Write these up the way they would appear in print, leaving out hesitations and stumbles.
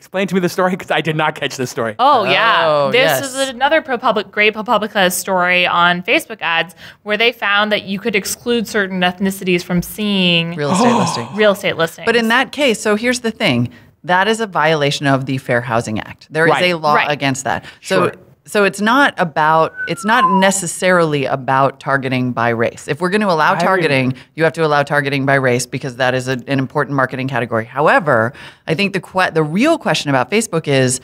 Explain to me the story, because I did not catch this story. Oh, yeah. This yes. is another great ProPublica story on Facebook ads where they found that you could exclude certain ethnicities from seeing Real estate listing. real estate listings. But in that case, so here's the thing. That is a violation of the Fair Housing Act. There is Right. a law Right. against that. Sure. So it's not necessarily about targeting by race. If we're going to allow targeting, you have to allow targeting by race because that is an important marketing category. However, I think the real question about Facebook is,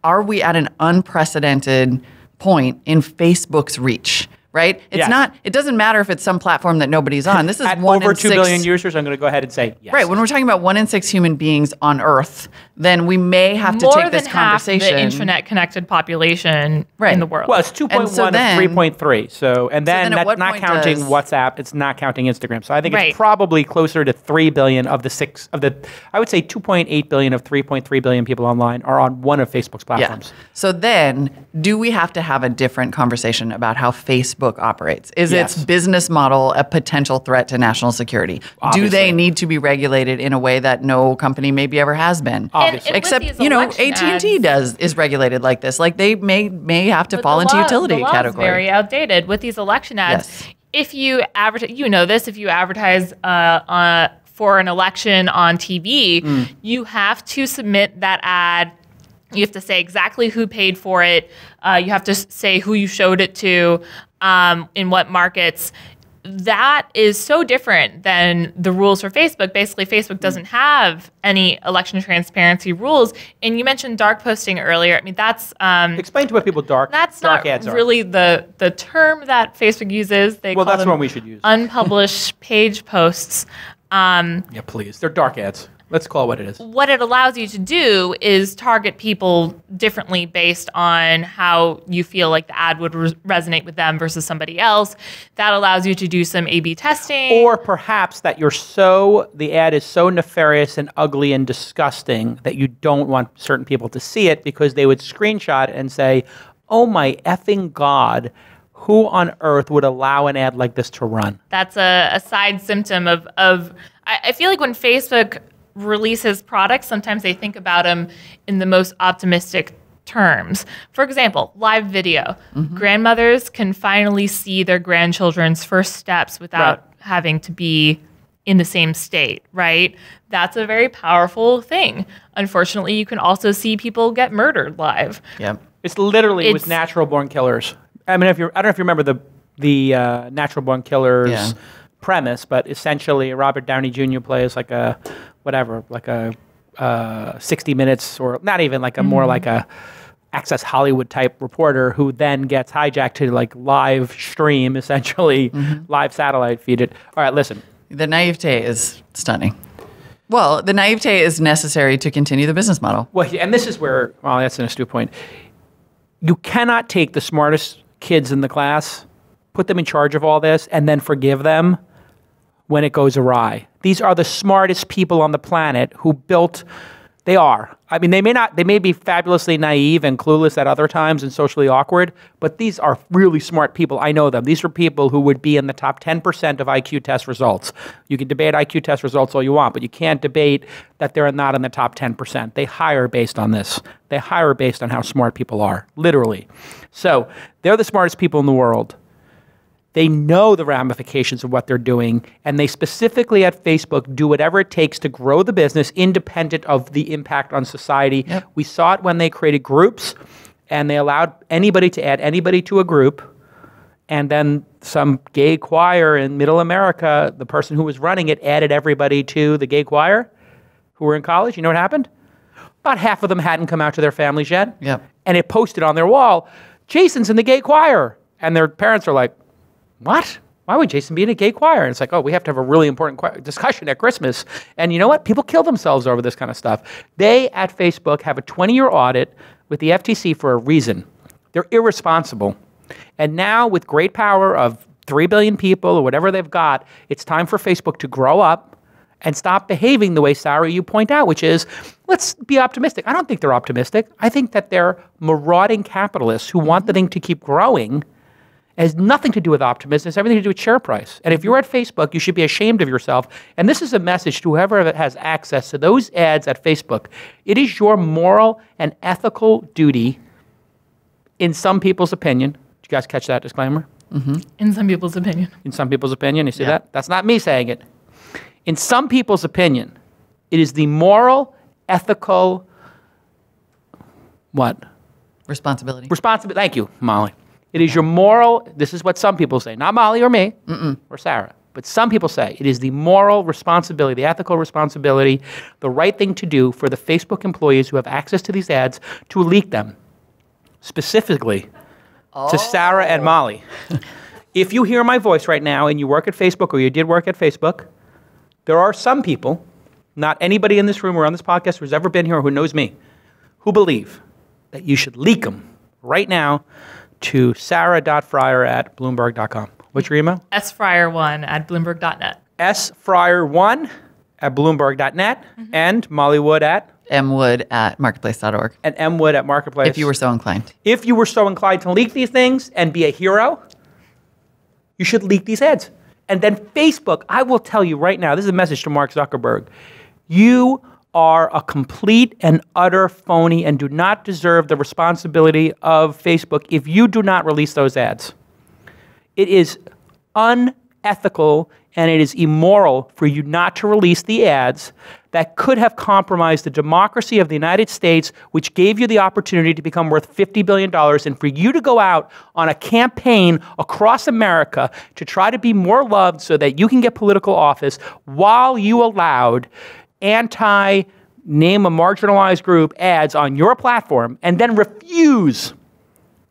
are we at an unprecedented point in Facebook's reach? Right? It's Yes. not. It doesn't matter if it's some platform that nobody's on. This is At one over in 2 six billion users, I'm going to go ahead and say yes. Right. When we're talking about 1 in 6 human beings on Earth, then we may have to more take this than half conversation. the internet-connected population Right. in the world. Well, it's 2.1 so then- of 3.3. So, and then then at that's what not point counting does- WhatsApp. It's not counting Instagram. So I think Right. it's probably closer to 3 billion of the I would say 2.8 billion of 3.3 billion people online are on one of Facebook's Yeah. platforms. So then, do we have to have a different conversation about how Facebook operates? Is Yes. its business model a potential threat to national security? Do Obviously. they need to be regulated in a way that no company maybe ever has been? Obviously. with Except, these you know, election AT&T ads- is regulated like this. Like they may have to But fall the into law- utility the law is category. very outdated with these election ads. Yes. If you advertise, if you advertise for an election on TV, you have to submit that ad. You have to say exactly who paid for it. You have to say who you showed it to, in what markets. That is so different than the rules for Facebook. Basically, Facebook doesn't have any election transparency rules. And you mentioned dark posting earlier. I mean, that's Explain to what people dark that's dark not ads are. really the term that Facebook uses. They Well, call that's them one we should use. unpublished page posts. Yeah, please. They're dark ads. Let's call it what it is. What it allows you to do is target people differently based on how you feel like the ad would resonate with them versus somebody else. That allows you to do some A/B testing. Or perhaps that the ad is so nefarious and ugly and disgusting that you don't want certain people to see it because they would screenshot it and say, oh my effing God, who on earth would allow an ad like this to run? That's a side symptom of I feel like when Facebook releases products, sometimes they think about them in the most optimistic terms. For example, live video. Grandmothers can finally see their grandchildren's first steps without having to be in the same state, right? That's a very powerful thing. Unfortunately, you can also see people get murdered live. Yep. It's literally with It's- natural born killers. I mean, I don't know if you remember the natural born killers Yeah. premise, but essentially Robert Downey Jr. plays like a 60 Minutes, or not even like a more like a Access Hollywood type reporter who then gets hijacked to like live stream, essentially live satellite feed it. All right, listen. The naivete is stunning. Well, the naivete is necessary to continue the business model. Well, and this is where, well, that's an astute point. You cannot take the smartest kids in the class, put them in charge of all this, and then forgive them when it goes awry. These are the smartest people on the planet who built, they are. I mean, they may be fabulously naive and clueless at other times and socially awkward, but these are really smart people. I know them. These are people who would be in the top 10% of IQ test results. You can debate IQ test results all you want, but you can't debate that they're not in the top 10%. They hire based on this. They hire based on how smart people are, literally. So they're the smartest people in the world. They know the ramifications of what they're doing, and they specifically at Facebook do whatever it takes to grow the business independent of the impact on society. Yep. We saw it when they created groups, and they allowed anybody to add anybody to a group, and then some gay choir in Middle America, the person who was running it added everybody to the gay choir who were in college. You know what happened? About half of them hadn't come out to their families yet. Yep. And it posted on their wall, Jason's in the gay choir. And their parents are like, what? Why would Jason be in a gay choir? And it's like, oh, we have to have a really important discussion at Christmas. And you know what? People kill themselves over this kind of stuff. They, at Facebook, have a 20-year audit with the FTC for a reason. They're irresponsible. And now, with great power of 3 billion people or whatever they've got, it's time for Facebook to grow up and stop behaving the way, Sarah, you point out, which is, let's be optimistic. I don't think they're optimistic. I think that they're marauding capitalists who want the thing to keep growing. It has nothing to do with optimism. It's everything to do with share price. And if you're at Facebook, you should be ashamed of yourself. And this is a message to whoever has access to those ads at Facebook. It is your moral and ethical duty, in some people's opinion. Did you guys catch that disclaimer? Mm-hmm. In some people's opinion. In some people's opinion. You see that? That's not me saying it. In some people's opinion, it is the moral, ethical, what? Responsibility. Thank you, Molly. It is your moral, this is what some people say, not Molly or me or Sarah, but some people say it is the moral responsibility, the ethical responsibility, the right thing to do for the Facebook employees who have access to these ads to leak them, specifically to Sarah and Molly. If you hear my voice right now and you work at Facebook or you did work at Facebook, there are some people, not anybody in this room or on this podcast who's ever been here or who knows me, who believe that you should leak them right now to sarah.frier@bloomberg.com. What's your email? sfrier1@bloomberg.net. sfrier1@bloomberg.net and Molly Wood at? mwood@marketplace.org. And mwood@marketplace. If you were so inclined. If you were so inclined to leak these things and be a hero, you should leak these ads. And then Facebook, I will tell you right now, this is a message to Mark Zuckerberg. You are a complete and utter phony and do not deserve the responsibility of Facebook if you do not release those ads. It is unethical and it is immoral for you not to release the ads that could have compromised the democracy of the United States, which gave you the opportunity to become worth $50 billion, and for you to go out on a campaign across America to try to be more loved so that you can get political office while you allowed name a marginalized group ads on your platform and then refuse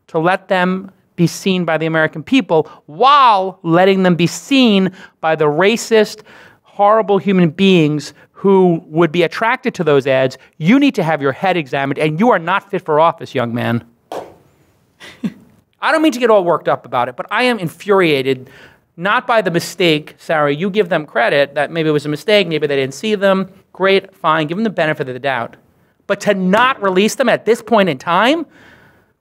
to let them be seen by the American people while letting them be seen by the racist, horrible human beings who would be attracted to those ads. You need to have your head examined, and you are not fit for office, young man. I don't mean to get all worked up about it, but I am infuriated not by the mistake. Sarah, you give them credit that maybe it was a mistake, maybe they didn't see them. Great, fine, give them the benefit of the doubt. But to not release them at this point in time,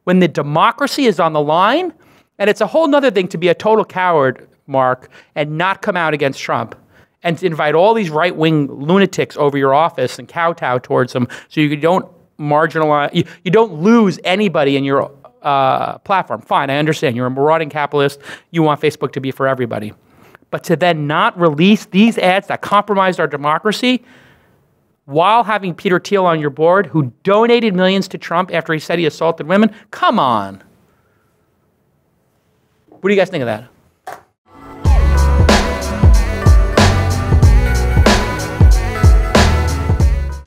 when the democracy is on the line, and it's a whole nother thing to be a total coward, Mark, and not come out against Trump, and to invite all these right-wing lunatics over your office and kowtow towards them so you don't marginalize, you don't lose anybody in your platform. Fine, I understand. You're a marauding capitalist. You want Facebook to be for everybody. But to then not release these ads that compromised our democracy while having Peter Thiel on your board, who donated millions to Trump after he said he assaulted women, come on. What do you guys think of that?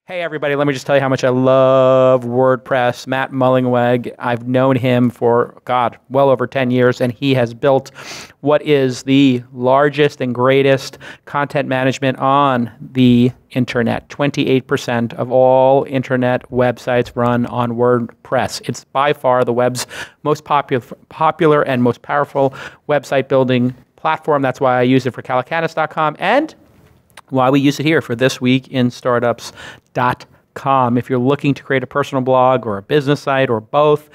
Hey, everybody, let me just tell you how much I love WordPress. Matt Mullenweg, I've known him for, well over 10 years, and he has built what is the largest and greatest content management on the internet. 28% of all internet websites run on WordPress. It's by far the web's most popular and most powerful website building platform. That's why I use it for Calacanis.com and why we use it here for This Week in Startups.com. If you're looking to create a personal blog or a business site or both,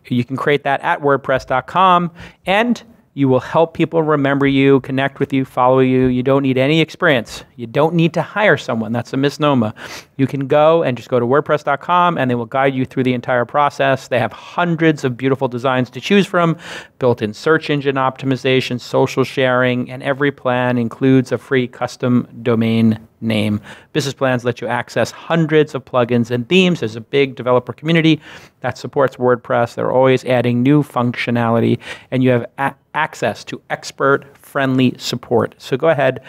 you can create that at WordPress.com, and you will help people remember you, connect with you, follow you. You don't need any experience. You don't need to hire someone. That's a misnomer. You can go and just go to WordPress.com, and they will guide you through the entire process. They have hundreds of beautiful designs to choose from, built-in search engine optimization, social sharing, and every plan includes a free custom domain name. Business plans let you access hundreds of plugins and themes. There's a big developer community that supports WordPress. They're always adding new functionality, and you have access to expert-friendly support. So go ahead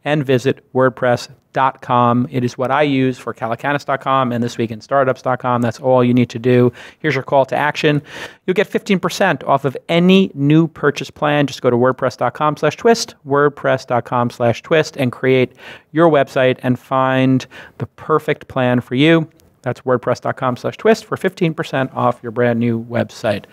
and visit WordPress.com. It is what I use for Calacanis.com and This Week in Startups.com. That's all you need to do. Here's your call to action. You'll get 15% off of any new purchase plan. Just go to WordPress.com/twist, WordPress.com/twist, and create your website and find the perfect plan for you. That's WordPress.com/twist for 15% off your brand new website.